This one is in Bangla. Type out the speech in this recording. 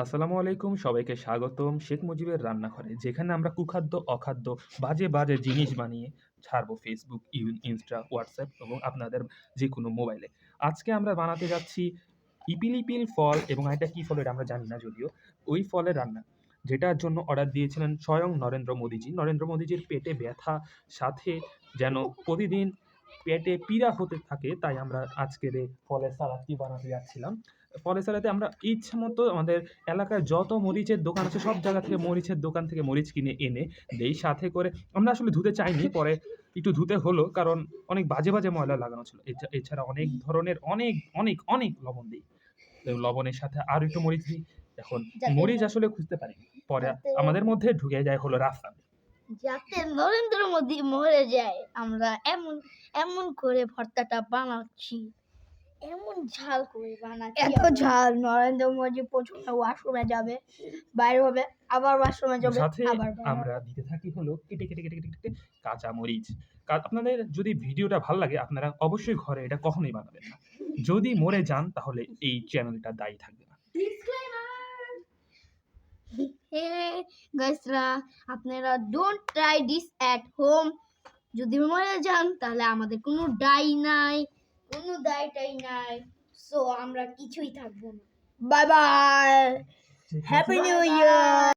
আসসালামু আলাইকুম। সবাইকে স্বাগতম শেখ মুজিবের রান্নাঘরে। যেখানে আমরা কুখাদ্য, অখাদ্য, বাজে, বাজে জিনিস বানিয়ে ছাড়বো Facebook, Insta, WhatsApp এবং আপনাদের যেকোনো মোবাইলে। আজকে আমরা বানাতে যাচ্ছি ইপিলিপিল ফল এবং এটা কি ফল এটা আমরা জানি না যদিও। ওই ফলের রান্না। যেটার জন্য অর্ডার দিয়েছিলেন স্বয়ং নরেন্দ্র মোদিজি। নরেন্দ্র মোদিজির পেটে ব্যথা সাথে যেন প্রতিদিন পেটে পীড়া হতে থাকে তাই আমরা আজকের এই ফলের সালাদটি বানাতে যাচ্ছিলাম। ফলের সালাদে আমরা ইচ্ছামতো আমাদের এলাকায় যত মরিচের দোকান আছে সব জায়গা থেকে মরিচের দোকান থেকে মরিচ কিনে এনে দেই। সাথে করে আমরা আসলে ধুতে চাইনি, পরে একটু ধুতে হলো কারণ অনেক বাজে, বাজে ময়লা লাগানো ছিল। এছাড়া অনেক ধরনের অনেক লবণ দেই। লবণের সাথে আরো একটু মরিচ দিই। এখন মরিচ আসলে খুঁজতে পারিনি। পরে আমাদের মধ্যে ঢুকে যায় হলো রাফসান। যাতে নরেন্দ্র মোদী মরে যায়, আমরা এমন এমন করে ভর্তাটা বানাচ্ছি, এমন ঝাল করে বানাচ্ছি, এত ঝাল নরেন্দ্র মোদী প্রথমে ওয়াশরুমে যাবে, বাইরে হবে, আবার ওয়াশরুমে যাবে, সাথে আবার আমরা দিতে থাকি হলো কেটে কাঁচা মরিচ। আপনাদের যদি ভিডিওটা ভাল লাগে আপনারা অবশ্যই ঘরে এটা কখনোই বানাবেন না। যদি মরে যান তাহলে এই চ্যানেলটা দায়ী থাকবে না। হে গাইসরা, আপনারা don't try this at home. যদি মরে যান তাহলে আমাদের কোনো দায় নাই, কোনো দায়টাই নাই। সো আমরা কিছুই থাকবো না। Bye bye, happy new year.